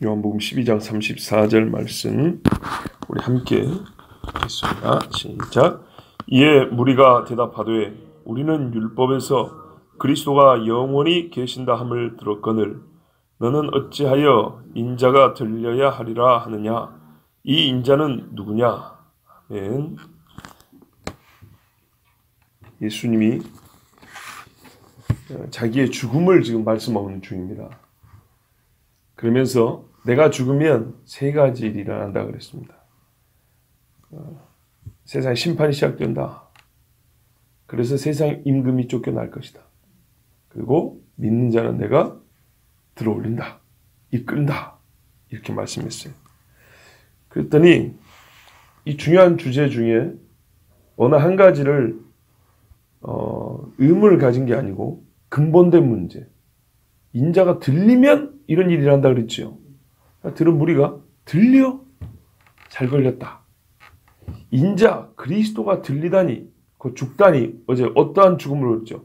요한복음 12장 34절 말씀 우리 함께 읽겠습니다. 시작. 이에 무리가 대답하되 우리는 율법에서 그리스도가 영원히 계신다 함을 들었거늘 너는 어찌하여 인자가 들려야 하리라 하느냐. 이 인자는 누구냐. 아멘. 예수님이 자기의 죽음을 지금 말씀하는 중입니다. 그러면서 내가 죽으면 세 가지 일이 일어난다 그랬습니다. 세상의 심판이 시작된다. 그래서 세상 임금이 쫓겨날 것이다. 그리고 믿는 자는 내가 들어올린다. 이끈다. 이렇게 말씀했어요. 그랬더니 이 중요한 주제 중에 어느 한 가지를 의문을 가진 게 아니고 근본된 문제. 인자가 들리면 이런 일이 일어난다 그랬죠. 들은 무리가 들려? 잘 걸렸다. 인자 그리스도가 들리다니 그 죽다니 어제 어떠한 죽음을 그랬죠.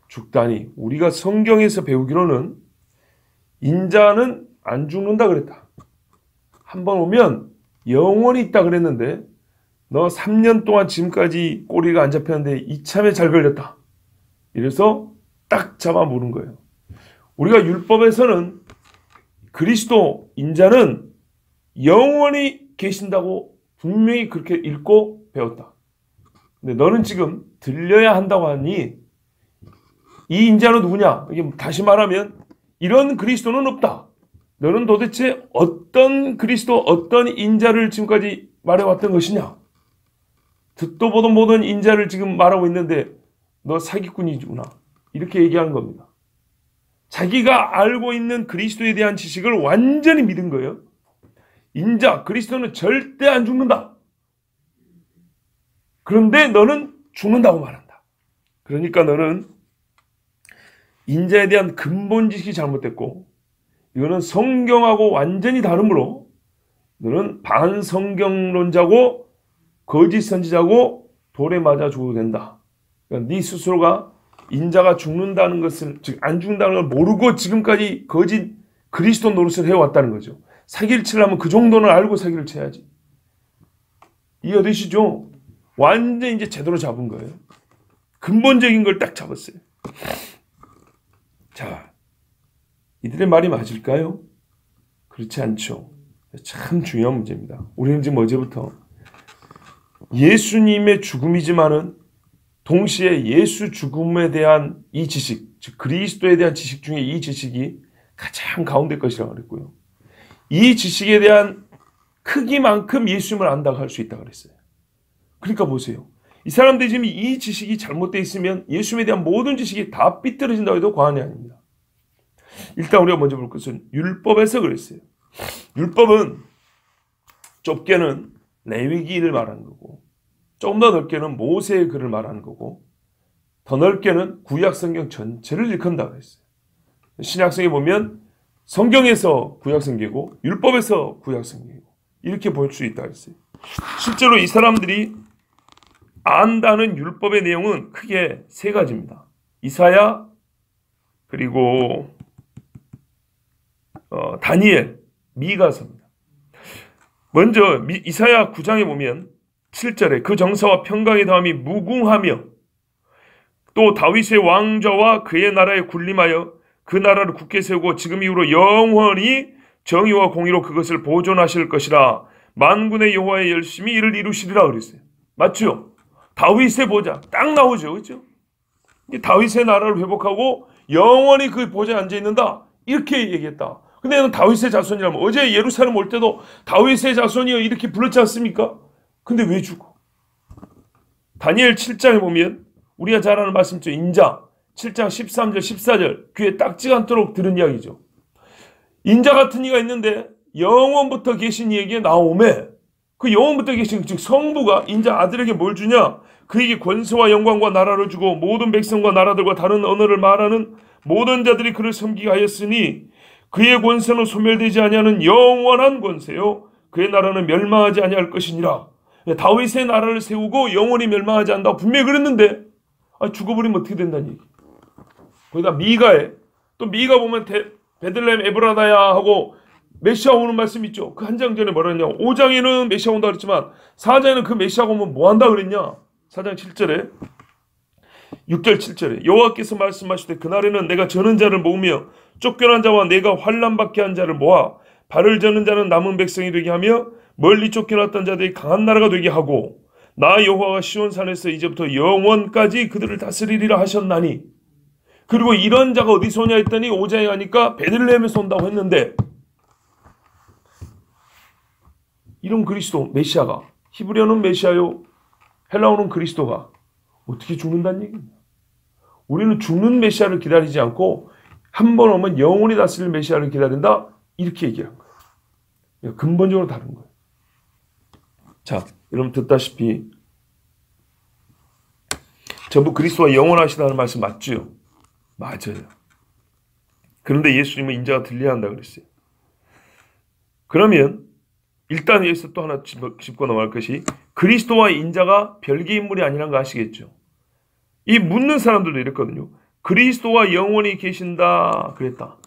죽다니 우리가 성경에서 배우기로는 인자는 안 죽는다 그랬다. 한번 오면 영원히 있다 그랬는데 너 3년 동안 지금까지 꼬리가 안 잡혔는데 이참에 잘 걸렸다. 이래서 딱 잡아 무는 거예요. 우리가 율법에서는 그리스도 인자는 영원히 계신다고 분명히 그렇게 읽고 배웠다. 근데 너는 지금 들려야 한다고 하니 이 인자는 누구냐? 이게 다시 말하면 이런 그리스도는 없다. 너는 도대체 어떤 그리스도, 어떤 인자를 지금까지 말해왔던 것이냐? 듣도 보도 못한 인자를 지금 말하고 있는데 너 사기꾼이구나. 이렇게 얘기하는 겁니다. 자기가 알고 있는 그리스도에 대한 지식을 완전히 믿은 거예요. 인자, 그리스도는 절대 안 죽는다. 그런데 너는 죽는다고 말한다. 그러니까 너는 인자에 대한 근본 지식이 잘못됐고 이거는 성경하고 완전히 다르므로 너는 반성경론자고 거짓 선지자고 돌에 맞아 죽어도 된다. 그러니까 네 스스로가 인자가 죽는다는 것을, 즉 안 죽는다는 걸 모르고 지금까지 거짓 그리스도 노릇을 해왔다는 거죠. 사기를 치려면 그 정도는 알고 사기를 쳐야지. 이해되시죠? 완전 이제 제대로 잡은 거예요. 근본적인 걸 딱 잡았어요. 자, 이들의 말이 맞을까요? 그렇지 않죠. 참 중요한 문제입니다. 우리는 지금 어제부터 예수님의 죽음이지만은 동시에 예수 죽음에 대한 이 지식, 즉 그리스도에 대한 지식 중에 이 지식이 가장 가운데 것이라고 그랬고요. 이 지식에 대한 크기만큼 예수님을 안다고 할 수 있다고 그랬어요. 그러니까 보세요. 이 사람들이 지금 이 지식이 잘못되어 있으면 예수님에 대한 모든 지식이 다 삐뚤어진다고 해도 과언이 아닙니다. 일단 우리가 먼저 볼 것은 율법에서 그랬어요. 율법은 좁게는 레위기를 말하는 거고 조금 더 넓게는 모세의 글을 말하는 거고 더 넓게는 구약성경 전체를 일컫는다고 그랬어요. 신약성에 보면 성경에서 구약성경이고 율법에서 구약성경이고 이렇게 볼 수 있다고 했어요. 실제로 이 사람들이 안다는 율법의 내용은 크게 세 가지입니다. 이사야 그리고 다니엘, 미가서입니다. 먼저 이사야 9장에 보면 7절에 그 정사와 평강의 다음이 무궁하며 또 다윗의 왕좌와 그의 나라에 군림하여 그 나라를 굳게 세우고 지금 이후로 영원히 정의와 공의로 그것을 보존하실 것이라 만군의 여호와의 열심히 이를 이루시리라 그랬어요. 맞죠? 다윗의 보좌 딱 나오죠. 그렇죠? 다윗의 나라를 회복하고 영원히 그 보좌에 앉아있는다. 이렇게 얘기했다. 근데 너는 다윗의 자손이라면 어제 예루살렘 올 때도 다윗의 자손이여 이렇게 불렀지 않습니까? 근데 왜 죽어? 다니엘 7장에 보면 우리가 잘 아는 말씀이죠. 인자 7장 13절 14절 귀에 딱지가 않도록 들은 이야기죠. 인자 같은 이가 있는데 영원부터 계신 이에게 나오매 그 영원부터 계신 즉 성부가 인자 아들에게 뭘 주냐? 그에게 권세와 영광과 나라를 주고 모든 백성과 나라들과 다른 언어를 말하는 모든 자들이 그를 섬기게 하였으니 그의 권세는 소멸되지 아니하는 영원한 권세요 그의 나라는 멸망하지 아니할 것이니라. 다윗의 나라를 세우고 영원히 멸망하지 않는다고 분명히 그랬는데 죽어버리면 어떻게 된다는 얘기. 거기다 미가에 또 미가 보면 베들레헴 에브라다야 하고 메시아 오는 말씀 있죠. 그 한 장 전에 뭐라 했냐. 5장에는 메시아 온다 그랬지만 4장에는 그 메시아가 오면 뭐 한다 그랬냐. 4장 7절에 6절 7절에 여호와께서 말씀하시되 그날에는 내가 저는 자를 모으며 쫓겨난 자와 내가 환난받게 한 자를 모아 발을 저는 자는 남은 백성이 되게 하며 멀리 쫓겨났던 자들이 강한 나라가 되게 하고 나 여호와가 시온산에서 이제부터 영원까지 그들을 다스리리라 하셨나니. 그리고 이런 자가 어디서 오냐 했더니 5장에 가니까 베들레헴에서 온다고 했는데 이런 그리스도 메시아가 히브리어는 메시아요 헬라어는 그리스도가 어떻게 죽는다는 얘기입니다. 우리는 죽는 메시아를 기다리지 않고 한 번 오면 영원히 다스릴 메시아를 기다린다 이렇게 얘기한 거예요. 근본적으로 다른 거예요. 자, 여러분 듣다시피 전부 그리스도가 영원하시다는 말씀 맞죠? 맞아요. 그런데 예수님은 인자가 들려야 한다 그랬어요. 그러면 일단 여기서 또 하나 짚고 넘어갈 것이 그리스도와 인자가 별개 인물이 아니라는 거 아시겠죠? 이 묻는 사람들도 이랬거든요. 그리스도가 영원히 계신다 그랬다.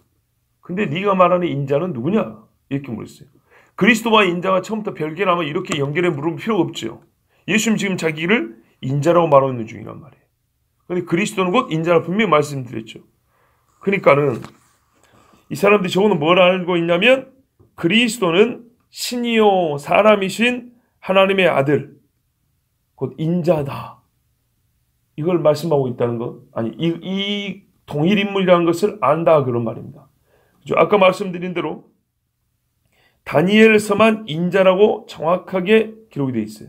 근데 네가 말하는 인자는 누구냐? 이렇게 물었어요. 그리스도와 인자가 처음부터 별개라면 이렇게 연결해 물을 필요가 없죠. 예수님 지금 자기를 인자라고 말하고 있는 중이란 말이에요. 근데 그리스도는 곧 인자라 분명히 말씀드렸죠. 그러니까는 이 사람들이 저거는 뭘 알고 있냐면 그리스도는 신이요 사람이신 하나님의 아들 곧 인자다. 이걸 말씀하고 있다는 것. 아니 이 동일 인물이라는 것을 안다 그런 말입니다. 그렇죠? 아까 말씀드린 대로 다니엘서만 인자라고 정확하게 기록이 되어 있어요.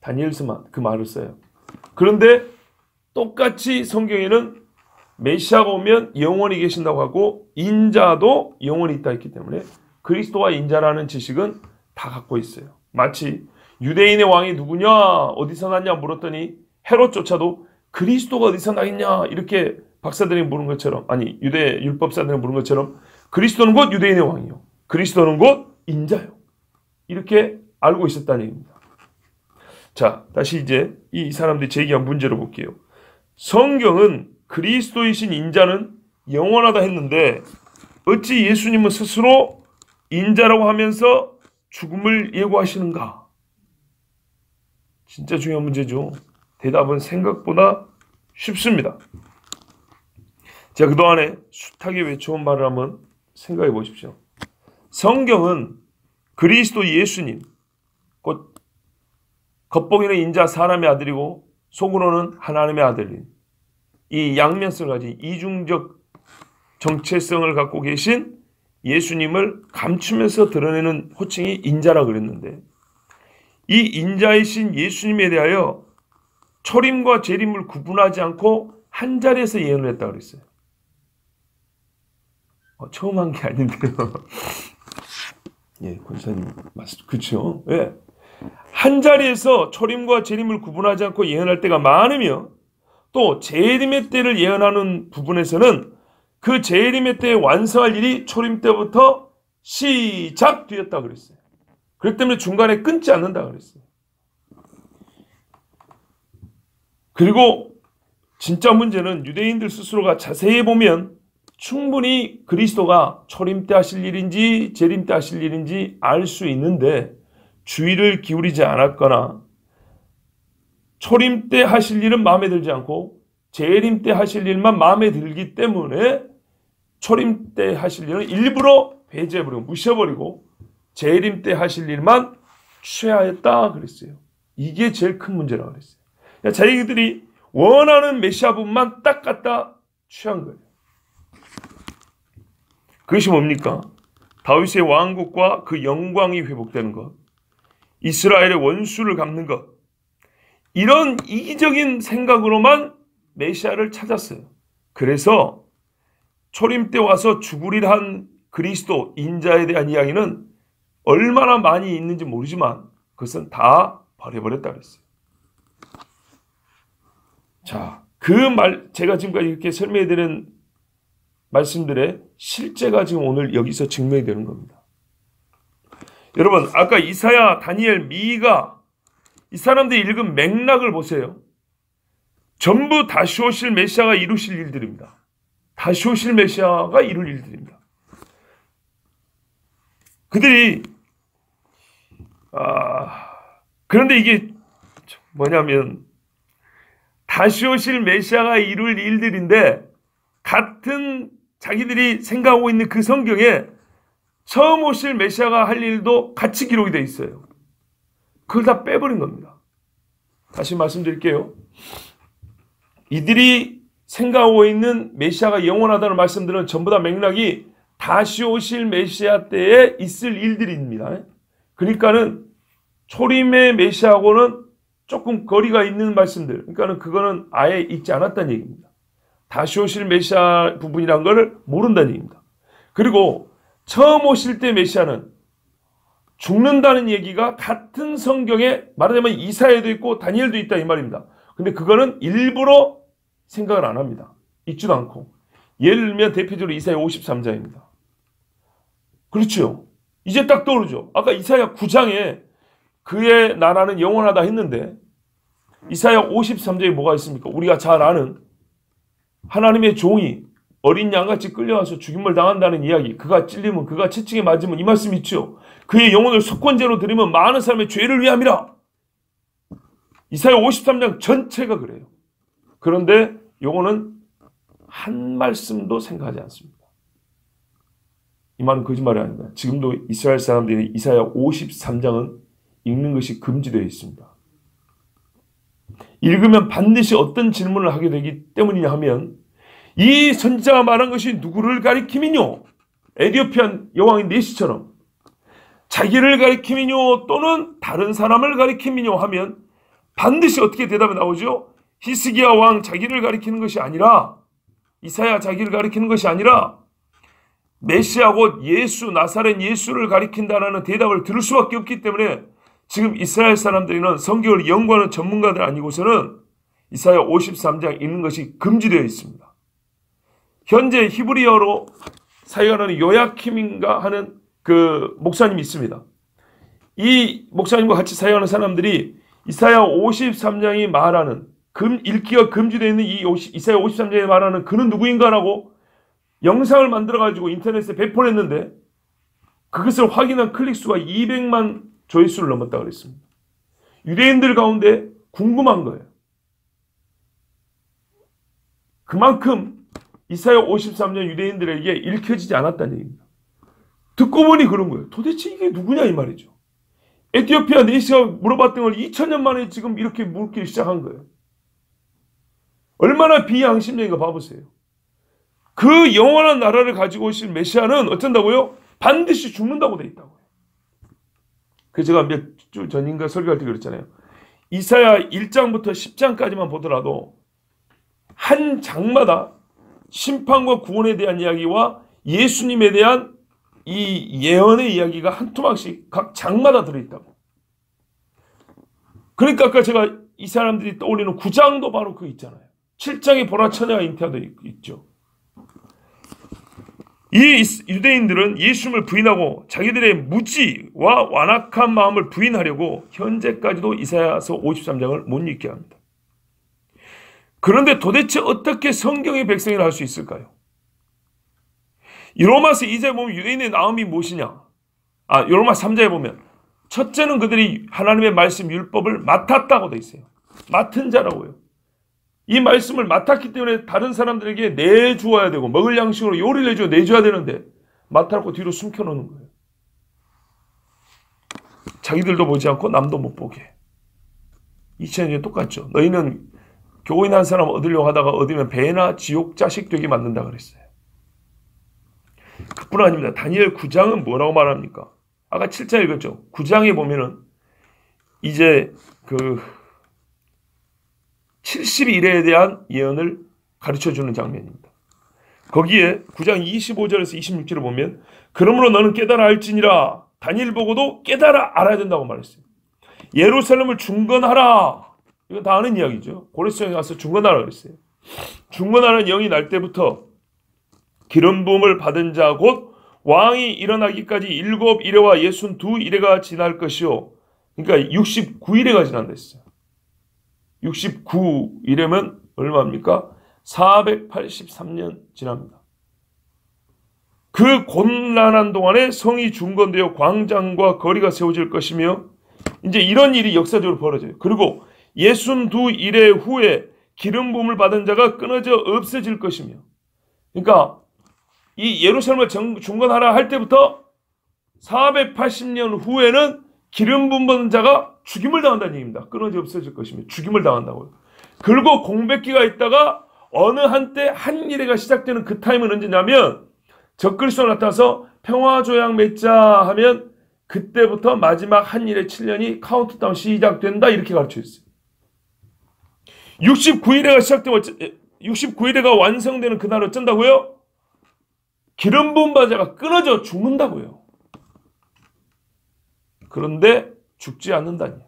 다니엘서만 그 말을 써요. 그런데 똑같이 성경에는 메시아가 오면 영원히 계신다고 하고 인자도 영원히 있다 했기 때문에 그리스도와 인자라는 지식은 다 갖고 있어요. 마치 유대인의 왕이 누구냐 어디서 났냐 물었더니 헤롯조차도 그리스도가 어디서 나겠냐 이렇게 박사들이 물은 것처럼 아니 유대 율법사들이 물은 것처럼 그리스도는 곧 유대인의 왕이요. 그리스도는 곧 인자요. 이렇게 알고 있었다는 얘기입니다. 자, 다시 이제 이 사람들이 제기한 문제를 볼게요. 성경은 그리스도이신 인자는 영원하다 했는데 어찌 예수님은 스스로 인자라고 하면서 죽음을 예고하시는가? 진짜 중요한 문제죠. 대답은 생각보다 쉽습니다. 제가 그동안에 숱하게 외쳐온 말을 한번 생각해 보십시오. 성경은 그리스도 예수님, 곧 겉보기는 인자 사람의 아들이고 속으로는 하나님의 아들인 이 양면성을 가진 이중적 정체성을 갖고 계신 예수님을 감추면서 드러내는 호칭이 인자라고 그랬는데 이 인자이신 예수님에 대하여 초림과 재림을 구분하지 않고 한 자리에서 예언을 했다고 그랬어요. 처음 한 게 아닌데요. 예, 권사님 맞죠? 그렇죠? 예. 한 자리에서 초림과 재림을 구분하지 않고 예언할 때가 많으며 또 재림의 때를 예언하는 부분에서는 그 재림의 때에 완성할 일이 초림 때부터 시작되었다고 그랬어요. 그렇기 때문에 중간에 끊지 않는다고 그랬어요. 그리고 진짜 문제는 유대인들 스스로가 자세히 보면 충분히 그리스도가 초림 때 하실 일인지 재림 때 하실 일인지 알 수 있는데 주의를 기울이지 않았거나 초림 때 하실 일은 마음에 들지 않고 재림 때 하실 일만 마음에 들기 때문에 초림 때 하실 일은 일부러 배제해버리고 무시해버리고 재림 때 하실 일만 취하였다 그랬어요. 이게 제일 큰 문제라고 그랬어요. 그러니까 자기들이 원하는 메시아 부분만 딱 갖다 취한 거예요. 그것이 뭡니까? 다윗의 왕국과 그 영광이 회복되는 것, 이스라엘의 원수를 갚는 것, 이런 이기적인 생각으로만 메시아를 찾았어요. 그래서 초림 때 와서 죽으리라 한 그리스도 인자에 대한 이야기는 얼마나 많이 있는지 모르지만 그것은 다 버려버렸다 그랬어요. 자, 그 말 제가 지금까지 이렇게 설명해드린 말씀들의 실제가 지금 오늘 여기서 증명이 되는 겁니다. 여러분 아까 이사야, 다니엘, 미가 이 사람들이 읽은 맥락을 보세요. 전부 다시 오실 메시아가 이루실 일들입니다. 다시 오실 메시아가 이룰 일들입니다. 그들이 그런데 이게 뭐냐면 다시 오실 메시아가 이룰 일들인데 같은 자기들이 생각하고 있는 그 성경에 처음 오실 메시아가 할 일도 같이 기록이 되어 있어요. 그걸 다 빼버린 겁니다. 다시 말씀드릴게요. 이들이 생각하고 있는 메시아가 영원하다는 말씀들은 전부 다 맥락이 다시 오실 메시아 때에 있을 일들입니다. 그러니까는 초림의 메시아하고는 조금 거리가 있는 말씀들. 그러니까는 그거는 아예 읽지 않았다는 얘기입니다. 다시 오실 메시아 부분이란 걸 모른다는 얘기입니다. 그리고 처음 오실 때 메시아는 죽는다는 얘기가 같은 성경에 말하자면 이사야에도 있고 다니엘도 있다 이 말입니다. 근데 그거는 일부러 생각을 안 합니다. 읽지도 않고. 예를 들면 대표적으로 이사야 53장입니다. 그렇죠. 이제 딱 떠오르죠. 아까 이사야 9장에 그의 나라는 영원하다 했는데 이사야 53장에 뭐가 있습니까? 우리가 잘 아는 하나님의 종이 어린 양같이 끌려와서 죽임을 당한다는 이야기. 그가 찔리면 그가 채찍에 맞으면 이 말씀 있죠. 그의 영혼을 속건제로 드리면 많은 사람의 죄를 위함이라. 이사야 53장 전체가 그래요. 그런데 요거는 한 말씀도 생각하지 않습니다. 이 말은 거짓말이 아닙니다. 지금도 이스라엘 사람들이 이사야 53장은 읽는 것이 금지되어 있습니다. 읽으면 반드시 어떤 질문을 하게 되기 때문이냐 하면 이 선지자가 말한 것이 누구를 가리킴이뇨? 에디오피안 여왕인 네시처럼 자기를 가리킴이뇨 또는 다른 사람을 가리킴이뇨 하면 반드시 어떻게 대답이 나오죠? 히스기야 왕 자기를 가리키는 것이 아니라 이사야 자기를 가리키는 것이 아니라 메시아 곧 예수 나사렛 예수를 가리킨다라는 대답을 들을 수밖에 없기 때문에 지금 이스라엘 사람들이는 성경을 연구하는 전문가들 아니고서는 이사야 53장 읽는 것이 금지되어 있습니다. 현재 히브리어로 사용하는 요야킴인가 하는 그 목사님이 있습니다. 이 목사님과 같이 사용하는 사람들이 이사야 53장이 말하는 읽기가 금지되어 있는 이사야 53장이 말하는 그는 누구인가라고 영상을 만들어가지고 인터넷에 배포했는데 그것을 확인한 클릭수가 200만 조회수를 넘었다고 그랬습니다. 유대인들 가운데 궁금한 거예요. 그만큼 이사야 53년 유대인들에게 읽혀지지 않았다는 얘기입니다. 듣고 보니 그런 거예요. 도대체 이게 누구냐 이 말이죠. 에티오피아 네시가 물어봤던 걸 2000년 만에 지금 이렇게 묻기 시작한 거예요. 얼마나 비양심적인가 봐보세요. 그 영원한 나라를 가지고 오실 메시아는 어쩐다고요? 반드시 죽는다고 돼 있다고요. 그 제가 몇 주 전인가 설교할 때 그랬잖아요. 이사야 1장부터 10장까지만 보더라도 한 장마다 심판과 구원에 대한 이야기와 예수님에 대한 이 예언의 이야기가 한 토막씩 각 장마다 들어있다고. 그러니까 아까 제가 이 사람들이 떠올리는 9장도 바로 그거 있잖아요. 7장에 보라 처녀가 잉태하도 있죠. 이 유대인들은 예수님을 부인하고 자기들의 무지와 완악한 마음을 부인하려고 현재까지도 이사야서 53장을 못 읽게 합니다. 그런데 도대체 어떻게 성경의 백성이라 할 수 있을까요? 이 로마서 2장에 보면 유대인의 나음이 무엇이냐? 로마서 3장에 보면 첫째는 그들이 하나님의 말씀 율법을 맡았다고 돼 있어요. 맡은 자라고요. 이 말씀을 맡았기 때문에 다른 사람들에게 내주어야 되고 먹을 양식으로 요리를 해줘 내줘야 되는데 맡아놓고 뒤로 숨겨놓는 거예요. 자기들도 보지 않고 남도 못 보게. 2000년에 똑같죠. 너희는 교인 한 사람 얻으려고 하다가 얻으면 배나 지옥 자식 되게 만든다 그랬어요. 그뿐 아닙니다. 다니엘 9장은 뭐라고 말합니까? 아까 7장 읽었죠. 9장에 보면은 이제 그 70일에 대한 예언을 가르쳐주는 장면입니다. 거기에 9장 25절에서 26절을 보면 그러므로 너는 깨달아 알지니라. 다니엘 보고도 깨달아 알아야 된다고 말했어요. 예루살렘을 중건하라. 이거 다 아는 이야기죠. 고레스형에 가서 중건하라 그랬어요. 중건하는 영이 날 때부터 기름 부음을 받은 자 곧 왕이 일어나기까지 7일에와 62일에가 지날 것이요. 그러니까 69일에가 지난다 했어요. 69일이면 얼마입니까? 483년 지납니다. 그 곤란한 동안에 성이 중건되어 광장과 거리가 세워질 것이며 이제 이런 일이 역사적으로 벌어져요. 그리고 62일의 후에 기름 부음을 받은 자가 끊어져 없어질 것이며 그러니까 이 예루살렘을 중건하라 할 때부터 480년 후에는 기름 부음 받은 자가 죽임을 당한다는 얘기입니다. 끊어져 없어질 것이며 죽임을 당한다고요. 그리고 공백기가 있다가 어느 한때 한 일회가 시작되는 그 타임은 언제냐면 적그리스도 나타나서 평화조약 맺자 하면 그때부터 마지막 한 일의 7년이 카운트다운 시작된다 이렇게 가르쳐 있어요. 69일회가 시작되면 69일회가 완성되는 그날 어쩐다고요? 기름 부음 받은 자가 끊어져 죽는다고요. 그런데 죽지 않는다니요.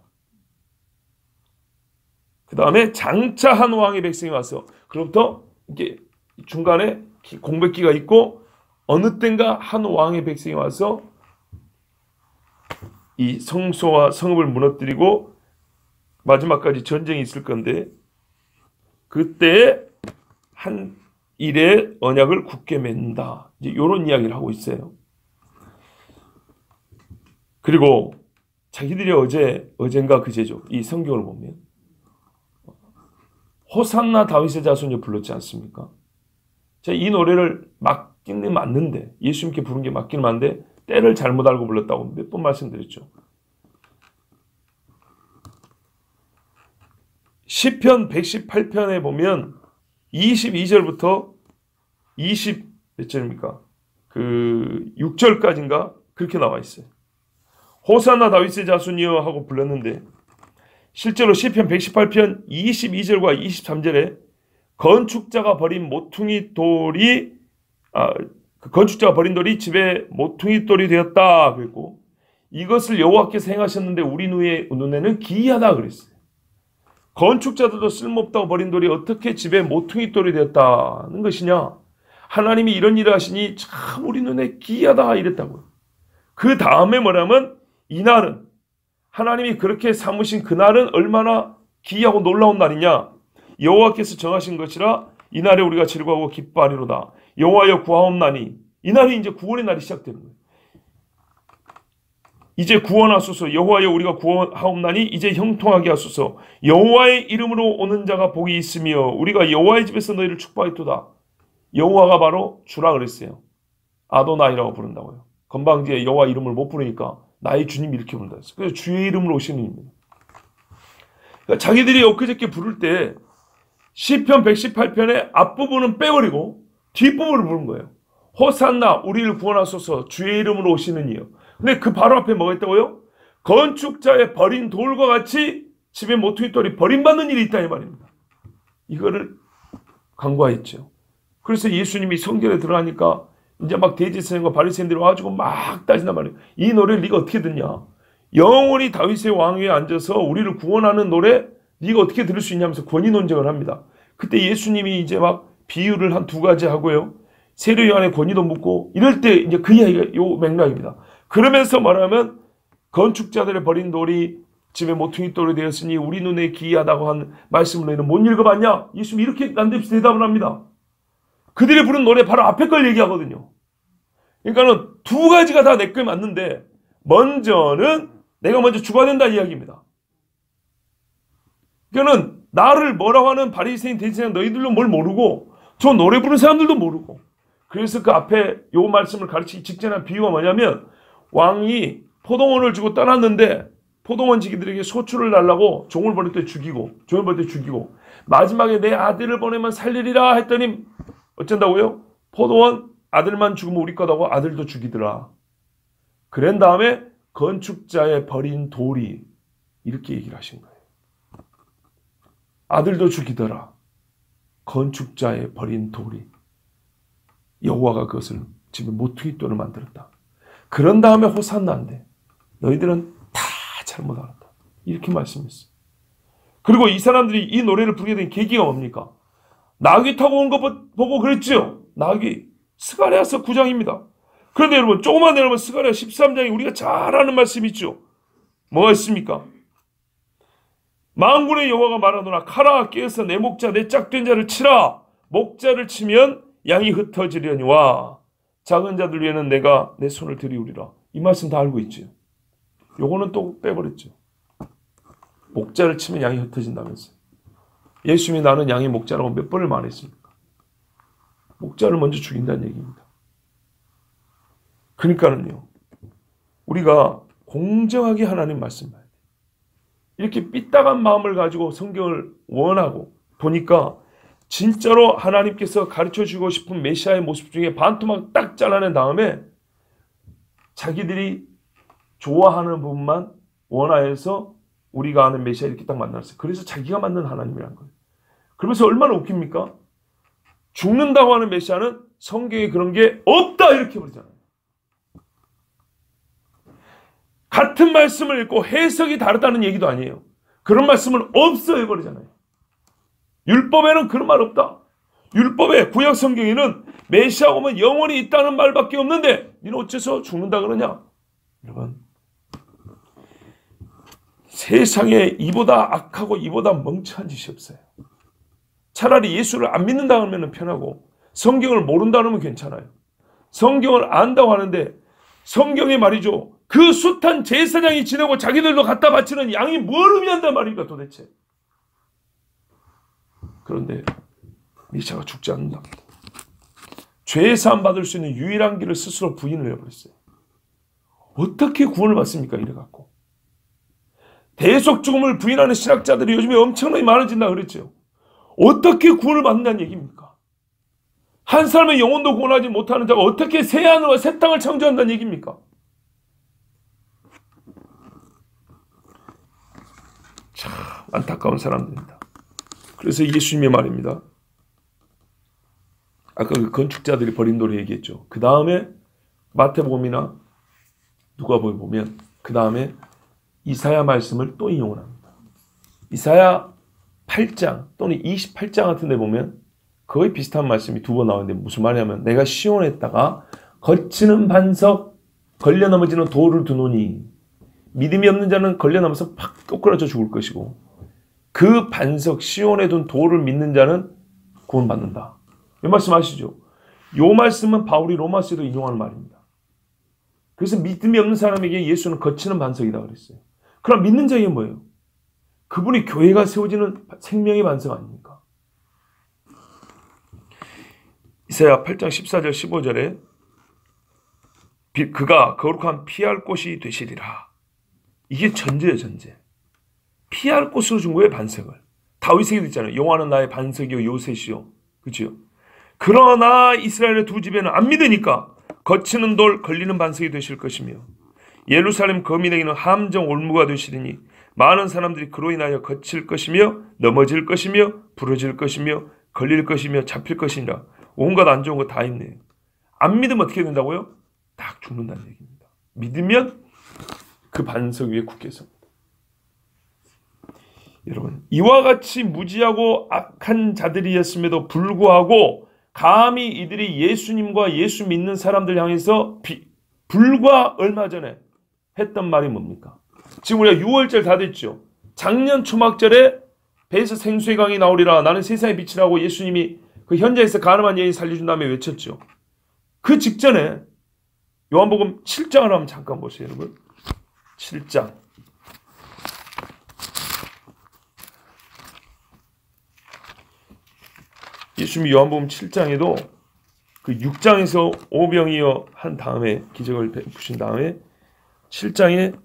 그 다음에 장차 한 왕의 백성이 와서 그로부터 이렇게 중간에 공백기가 있고 어느 땐가 한 왕의 백성이 와서 이 성소와 성읍을 무너뜨리고 마지막까지 전쟁이 있을 건데 그때 한 일의 언약을 굳게 맺는다. 이제 이런 이야기를 하고 있어요. 그리고 자기들이 어젠가 그제죠. 이 성경을 보면 호산나 다윗의 자손이 불렀지 않습니까? 제가 이 노래를 맞기는 맞는데 예수님께 부른 게 맞기는 맞는데 때를 잘못 알고 불렀다고 몇 번 말씀드렸죠. 시편 118편에 보면 22절부터 몇 절입니까? 그 6절까지인가 그렇게 나와 있어요. 호산나 다윗의 자손이여 하고 불렀는데 실제로 시편 118편 22절과 23절에 건축자가 버린 집에 모퉁이 돌이 되었다 그랬고 이것을 여호와께서 행하셨는데 우리 눈에는 기이하다 그랬어요. 건축자들도 쓸모없다고 버린 돌이 어떻게 집에 모퉁이 돌이 되었다는 것이냐. 하나님이 이런 일을 하시니 참 우리 눈에 기이하다 이랬다고요. 그 다음에 뭐냐면 이날은 하나님이 그렇게 삼으신 그날은 얼마나 기이하고 놀라운 날이냐. 여호와께서 정하신 것이라 이날에 우리가 즐거워하고 기뻐하리로다. 여호와여 구하옵나니 이날이 이제 구원의 날이 시작되는 거예요. 이제 구원하소서. 여호와여 우리가 구하옵나니 이제 형통하게 하소서. 여호와의 이름으로 오는 자가 복이 있으며 우리가 여호와의 집에서 너희를 축복하였도다. 여호와가 바로 주라 그랬어요. 아도나이라고 부른다고요. 건방지게 여호와 이름을 못 부르니까 나의 주님 이렇게 부른다. 그래서 주의 이름으로 오시는 입니다. 그러니까 자기들이 엊그저께 부를 때 시편 118편의 앞부분은 빼버리고 뒷부분을 부른 거예요. 호산나 우리를 구원하소서 주의 이름으로 오시는 이요. 근데 그 바로 앞에 뭐가 있다고요? 건축자의 버린 돌과 같이 집에 모퉁이 돌이 버림받는 일이 있다 이 말입니다. 이거를 간과했죠. 그래서 예수님이 성전에 들어가니까 이제 막 대제사장과 바리새인들이 와가지고 막 따진단 말이에요. 이 노래를 네가 어떻게 듣냐? 영원히 다윗의 왕위에 앉아서 우리를 구원하는 노래 네가 어떻게 들을 수 있냐면서 권위 논쟁을 합니다. 그때 예수님이 이제 막 비유를 한 2가지 하고요. 세례 요한의 권위도 묻고 이럴 때 이제 그 이야기가 요 맥락입니다. 그러면서 말하면 건축자들의 버린 돌이 집에 모퉁이 돌이 되었으니 우리 눈에 기이하다고 한 말씀을 너희는 못 읽어봤냐? 예수님이 이렇게 난데없이 대답을 합니다. 그들이 부른 노래 바로 앞에 걸 얘기하거든요. 그러니까는 2가지가 다 내 거에 맞는데 먼저는 내가 먼저 죽어야 된다 이야기입니다. 그러니까는 나를 뭐라고 하는 바리새인 대제사장 너희들도 뭘 모르고 저 노래 부르는 사람들도 모르고 그래서 그 앞에 요 말씀을 가르치기 직전한 비유가 뭐냐면 왕이 포도원을 주고 떠났는데 포도원 지기들에게 소출을 달라고 종을 보낼 때 죽이고 종을 보낼 때 죽이고 마지막에 내 아들을 보내면 살리리라 했더니 어쩐다고요? 포도원 아들만 죽으면 우리 거다고 아들도 죽이더라. 그런 다음에 건축자의 버린 돌이 이렇게 얘기를 하신 거예요. 아들도 죽이더라. 건축자의 버린 돌이 여호와가 그것을 집에 모퉁이 돌을 만들었다. 그런 다음에 호산나인데 너희들은 다 잘못 알았다. 이렇게 말씀했어요. 그리고 이 사람들이 이 노래를 부르게 된 계기가 뭡니까? 나귀 타고 온 거 보고 그랬죠? 나귀. 스가랴서 9장입니다. 그런데 여러분 조금만 내려면 스가랴 13장에 우리가 잘 아는 말씀이 있죠. 뭐가 있습니까? 만군의 여호와가 말하노라 카라 깨어서 내 목자 내 짝된 자를 치라. 목자를 치면 양이 흩어지려니와 작은 자들 위에는 내가 내 손을 들이우리라. 이 말씀 다 알고 있죠. 요거는 또 빼버렸죠. 목자를 치면 양이 흩어진다면서요. 예수님이 나는 양의 목자라고 몇 번을 말했습니까? 목자를 먼저 죽인다는 얘기입니다. 그러니까는요, 우리가 공정하게 하나님 말씀 봐야 돼요. 이렇게 삐딱한 마음을 가지고 성경을 원하고 보니까 진짜로 하나님께서 가르쳐주고 싶은 메시아의 모습 중에 반토막 딱 잘라낸 다음에 자기들이 좋아하는 부분만 원하여서 우리가 아는 메시아 이렇게 딱 만났어요. 그래서 자기가 만든 하나님이란 거예요. 그러면서 얼마나 웃깁니까? 죽는다고 하는 메시아는 성경에 그런 게 없다 이렇게 버리잖아요. 같은 말씀을 읽고 해석이 다르다는 얘기도 아니에요. 그런 말씀은 없어 해버리잖아요. 율법에는 그런 말 없다. 율법의 구약 성경에는 메시아 오면 영원히 있다는 말밖에 없는데 너는 어째서 죽는다 그러냐? 여러분, 세상에 이보다 악하고 이보다 멍청한 짓이 없어요. 차라리 예수를 안 믿는다 하면 편하고 성경을 모른다 하면 괜찮아요. 성경을 안다고 하는데 성경에 말이죠. 그 숱한 제사장이 지내고 자기들도 갖다 바치는 양이 뭘 의미한단 말입니까 도대체. 그런데 메시아가 죽지 않는답니다. 죄 사함 받을 수 있는 유일한 길을 스스로 부인을 해버렸어요. 어떻게 구원을 받습니까 이래갖고. 대속 죽음을 부인하는 신학자들이 요즘에 엄청나게 많아진다 그랬죠. 어떻게 구원을 받는다는 얘기입니까? 한 사람의 영혼도 구원하지 못하는 자가 어떻게 새 하늘과 새 땅을 창조한다는 얘기입니까? 참 안타까운 사람들입니다. 그래서 예수님의 말입니다. 아까 그 건축자들이 버린 돌을 얘기했죠. 그 다음에 마태복음이나 누가복음 보면 그 다음에 이사야 말씀을 또 인용을 합니다. 이사야 8장 또는 28장 같은 데 보면 거의 비슷한 말씀이 두 번 나오는데 무슨 말이냐면 내가 시온에다가 거치는 반석 걸려 넘어지는 돌을 두노니 믿음이 없는 자는 걸려 넘어서 팍 꼬꾸라져 죽을 것이고 그 반석 시온에 둔 돌을 믿는 자는 구원받는다. 이 말씀 아시죠? 이 말씀은 바울이 로마서에도 인용하는 말입니다. 그래서 믿음이 없는 사람에게 예수는 거치는 반석이다 그랬어요. 그럼 믿는 자에게 뭐예요? 그분이 교회가 세워지는 생명의 반석 아닙니까? 이사야 8장 14절 15절에 그가 거룩한 피할 곳이 되시리라. 이게 전제예요, 전제. 피할 곳으로 준 거예요, 반석을. 다윗에게도 있잖아요. 여호와는 나의 반석이요 요새시요. 그렇죠? 그러나 이스라엘의 두 집에는 안 믿으니까 거치는 돌 걸리는 반석이 되실 것이며 예루살렘 거민에게는 함정 올무가 되시리니 많은 사람들이 그로 인하여 거칠 것이며 넘어질 것이며 부러질 것이며 걸릴 것이며 잡힐 것이니라. 온갖 안 좋은 거 다 있네요. 안 믿으면 어떻게 된다고요? 딱 죽는다는 얘기입니다. 믿으면 그 반석 위에 굳게 섭니다. 여러분, 이와 같이 무지하고 악한 자들이었음에도 불구하고 감히 이들이 예수님과 예수 믿는 사람들 향해서 불과 얼마 전에 했던 말이 뭡니까? 지금 우리가 6월절 다 됐죠. 작년 초막절에 배에서 생수의 강이 나오리라 나는 세상의 빛이라고 예수님이 그 현장에서 가늠한 여인 살려준 다음에 외쳤죠. 그 직전에 요한복음 7장을 한번 잠깐 보세요, 여러분. 7장. 예수님이 요한복음 7장에도 그 6장에서 오병이어 한 다음에 기적을 베푸신 다음에 7장에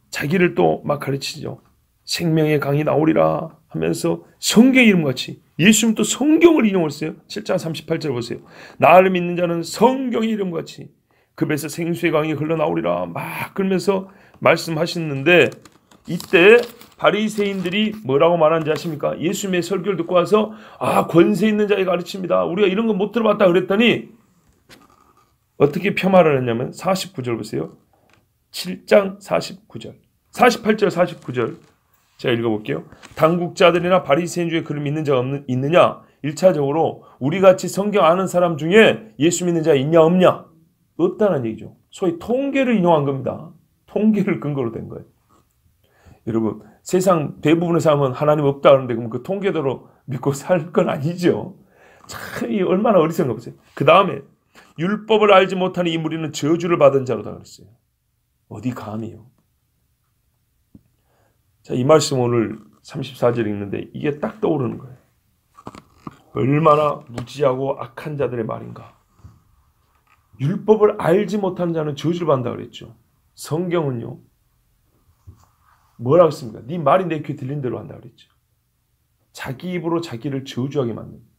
자기를 또 막 가르치죠. 생명의 강이 나오리라 하면서 성경 이름같이 예수님 또 성경을 인용했어요. 7장 38절 보세요. 나를 믿는 자는 성경의 이름같이 그 배에서 생수의 강이 흘러나오리라 막 그러면서 말씀하셨는데 이때 바리새인들이 뭐라고 말하는지 아십니까? 예수님의 설교를 듣고 와서 권세 있는 자의 가르칩니다. 우리가 이런 거 못 들어봤다 그랬더니 어떻게 폄하를 했냐면 49절 보세요. 7장 49절 48절 49절 제가 읽어볼게요. 당국자들이나 바리새인 중에 그를 믿는 자가 있느냐? 1차적으로 우리같이 성경 아는 사람 중에 예수 믿는 자가 있냐 없냐? 없다는 얘기죠. 소위 통계를 인용한 겁니다. 통계를 근거로 된 거예요. 여러분, 세상 대부분의 사람은 하나님 없다 그러는데 그럼 그 통계대로 믿고 살 건 아니죠. 참 얼마나 어리석은 거 보세요. 그 다음에 율법을 알지 못하는 이 무리는 저주를 받은 자로다 그랬어요. 어디 감히요. 자, 이 말씀 오늘 34절 읽는데 이게 딱 떠오르는 거예요. 얼마나 무지하고 악한 자들의 말인가. 율법을 알지 못하는 자는 저주를 받는다 그랬죠. 성경은요, 뭐라고 했습니까? 네 말이 내 귀에 들린 대로 한다 그랬죠. 자기 입으로 자기를 저주하게 만듭니다.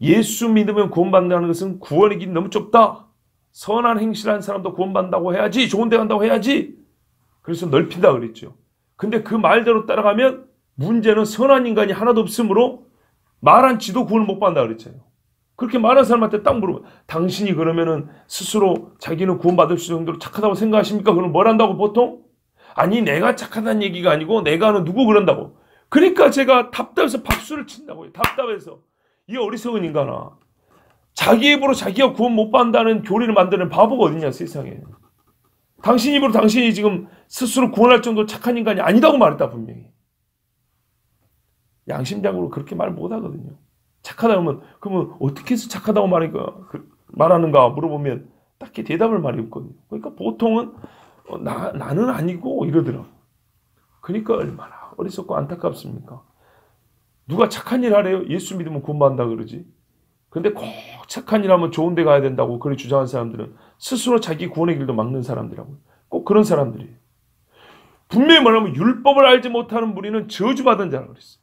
예수 믿으면 구원받는다는 것은 구원의 길이 너무 좁다. 선한 행실을 한 사람도 구원받는다고 해야지. 좋은 데 간다고 해야지. 그래서 넓힌다 그랬죠. 근데 그 말대로 따라가면 문제는 선한 인간이 하나도 없으므로 말한 지도 구원을 못 받는다 그랬잖아요. 그렇게 말한 사람한테 딱 물어보면 당신이 그러면은 스스로 자기는 구원받을 수 정도로 착하다고 생각하십니까? 그럼 뭘 한다고 보통? 아니 내가 착하다는 얘기가 아니고 내가 아는 누구 그런다고. 그러니까 제가 답답해서 박수를 친다고요. 답답해서. 이 어리석은 인간아. 자기 입으로 자기가 구원 못 받는다는 교리를 만드는 바보가 어딨냐 세상에. 당신 입으로 당신이 지금 스스로 구원할 정도로 착한 인간이 아니다고 말했다 분명히. 양심적으로 그렇게 말 못하거든요. 착하다 그러면 어떻게 해서 착하다고 말하는가 물어보면 딱히 대답을 말이 없거든요. 그러니까 보통은 나는 아니고 이러더라고. 그러니까 얼마나 어리석고 안타깝습니까? 누가 착한 일 하래요? 예수 믿으면 구원받는다 그러지. 근데 꼭 착한 일 하면 좋은 데 가야 된다고 그렇게 주장하는 사람들은 스스로 자기 구원의 길도 막는 사람들이라고요. 꼭 그런 사람들이에요. 분명히 말하면 율법을 알지 못하는 무리는 저주받은 자라고 그랬어요.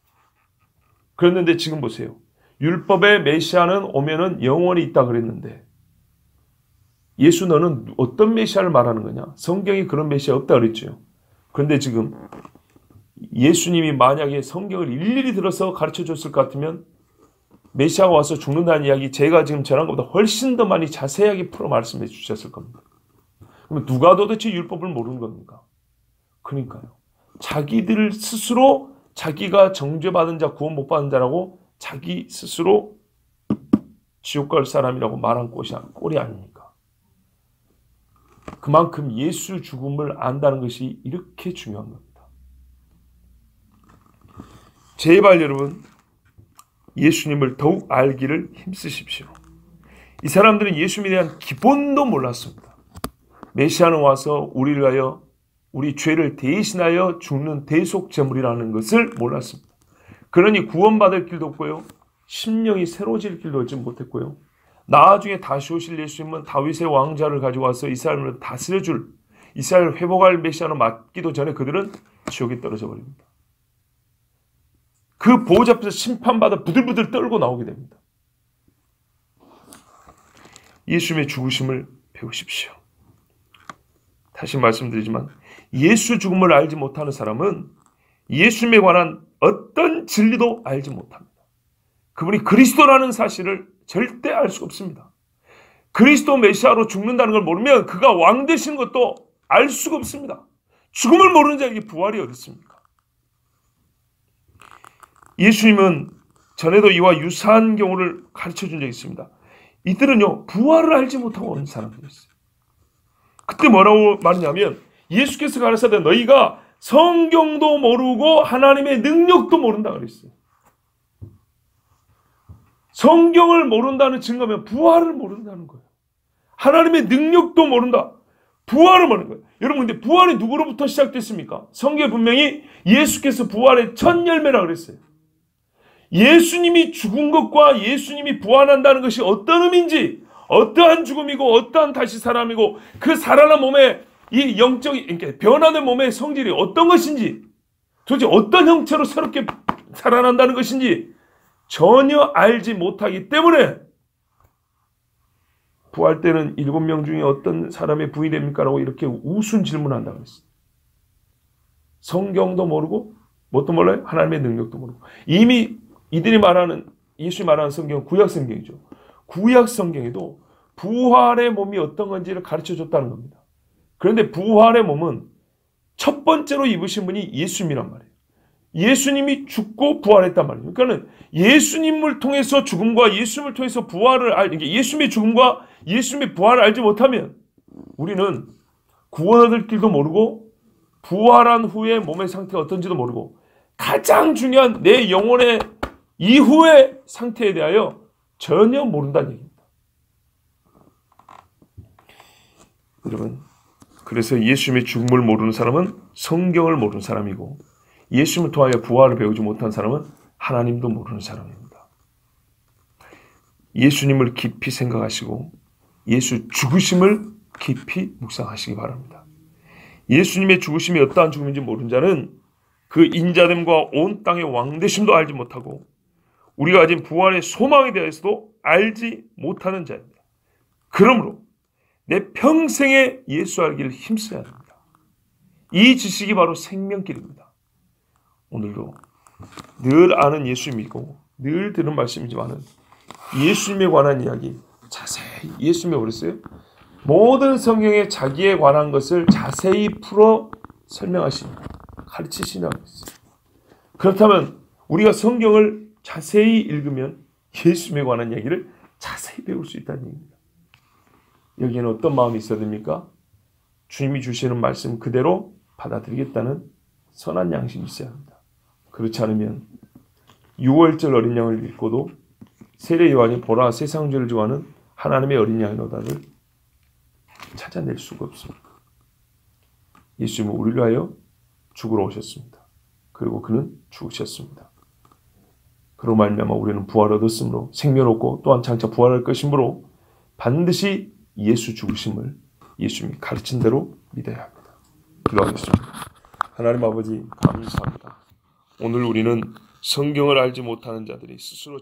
그랬는데 지금 보세요. 율법의 메시아는 오면은 영원히 있다 그랬는데 예수 너는 어떤 메시아를 말하는 거냐? 성경이 그런 메시아 없다 그랬죠. 그런데 지금 예수님이 만약에 성경을 일일이 들어서 가르쳐 줬을 것 같으면 메시아가 와서 죽는다는 이야기 제가 지금 전한 것보다 훨씬 더 많이 자세하게 풀어 말씀해 주셨을 겁니다. 그러면 누가 도대체 율법을 모르는 겁니까? 그러니까요. 자기들 스스로 자기가 정죄받은 자, 구원 못 받은 자라고 자기 스스로 지옥 갈 사람이라고 말한 꼴이 아닙니까? 그만큼 예수 죽음을 안다는 것이 이렇게 중요한 겁니다. 제발 여러분 예수님을 더욱 알기를 힘쓰십시오. 이 사람들은 예수님에 대한 기본도 몰랐습니다. 메시아는 와서 우리를 위하여 우리 죄를 대신하여 죽는 대속제물이라는 것을 몰랐습니다. 그러니 구원받을 길도 없고요. 심령이 새로워질 길도 얻지 못했고요. 나중에 다시 오실 예수님은 다윗의 왕자를 가지고 와서 이스라엘을 다스려줄 이스라엘을 회복할 메시아로 맡기도 전에 그들은 지옥에 떨어져 버립니다. 그 보호자 앞에서 심판받아 부들부들 떨고 나오게 됩니다. 예수님의 죽으심을 배우십시오. 다시 말씀드리지만 예수 죽음을 알지 못하는 사람은 예수님에 관한 어떤 진리도 알지 못합니다. 그분이 그리스도라는 사실을 절대 알 수 없습니다. 그리스도 메시아로 죽는다는 걸 모르면 그가 왕 되신 것도 알 수가 없습니다. 죽음을 모르는 자에게 부활이 어디 있습니까? 예수님은 전에도 이와 유사한 경우를 가르쳐 준 적이 있습니다. 이들은요 부활을 알지 못하고 오는 사람들이었어요. 그때 뭐라고 말하냐면 예수께서 가르치되 너희가 성경도 모르고 하나님의 능력도 모른다 그랬어요. 성경을 모른다는 증거면 부활을 모른다는 거예요. 하나님의 능력도 모른다. 부활을 모르는 거예요. 여러분 근데 부활이 누구로부터 시작됐습니까? 성경에 분명히 예수께서 부활의 첫 열매라고 그랬어요. 예수님이 죽은 것과 예수님이 부활한다는 것이 어떤 의미인지, 어떠한 죽음이고 어떠한 다시 사람이고 그 살아난 몸의 이 영적인 그러니까 변화된 몸의 성질이 어떤 것인지 도대체 어떤 형태로 새롭게 살아난다는 것인지 전혀 알지 못하기 때문에 부활 때는 7명 중에 어떤 사람의 부인이 됩니까? 라고 이렇게 우스운 질문한다고 했어요. 성경도 모르고 뭣도 몰라요? 하나님의 능력도 모르고. 이미 이들이 말하는 예수님이 말하는 성경은 구약 성경이죠. 구약 성경에도 부활의 몸이 어떤 건지를 가르쳐 줬다는 겁니다. 그런데 부활의 몸은 첫 번째로 입으신 분이 예수님이란 말이에요. 예수님이 죽고 부활했단 말이에요. 그러니까 예수님을 통해서 죽음과 예수님을 통해서 부활을 예수님의 죽음과 예수님의 부활을 알지 못하면 우리는 구원 얻을 길도 모르고 부활한 후에 몸의 상태가 어떤지도 모르고 가장 중요한 내 영혼의 이후의 상태에 대하여 전혀 모른다는 얘기입니다. 여러분, 그래서 예수님의 죽음을 모르는 사람은 성경을 모르는 사람이고 예수님을 통하여 부활을 배우지 못한 사람은 하나님도 모르는 사람입니다. 예수님을 깊이 생각하시고 예수 죽으심을 깊이 묵상하시기 바랍니다. 예수님의 죽으심이 어떠한 죽음인지 모르는 자는 그 인자됨과 온 땅의 왕되심도 알지 못하고 우리가 가진 부활의 소망에 대해서도 알지 못하는 자입니다. 그러므로 내 평생에 예수 알기를 힘써야 합니다. 이 지식이 바로 생명길입니다. 오늘도 늘 아는 예수님이고 늘 들은 말씀이지만 예수님에 관한 이야기 자세히 예수님이 그랬어요. 모든 성경에 자기에 관한 것을 자세히 풀어 설명하십니다. 가르치시라고 했어요. 그렇다면 우리가 성경을 자세히 읽으면 예수님에 관한 이야기를 자세히 배울 수 있다는 얘기입니다. 여기에는 어떤 마음이 있어야 됩니까? 주님이 주시는 말씀 그대로 받아들이겠다는 선한 양심이 있어야 합니다. 그렇지 않으면 6월절 어린 양을 읽고도 세례 요한이 보라 세상 죄를 좋아하는 하나님의 어린 양이로다를 찾아낼 수가 없습니다. 예수님은 우리를 위하여 죽으러 오셨습니다. 그리고 그는 죽으셨습니다. 그로 말미암아 우리는 부활을 얻었으므로 생명을 얻고 또한 장차 부활할 것이므로 반드시 예수 죽으심을 예수님이 가르친 대로 믿어야 합니다. 기도하겠습니다. 하나님 아버지 감사합니다. 오늘 우리는 성경을 알지 못하는 자들이 스스로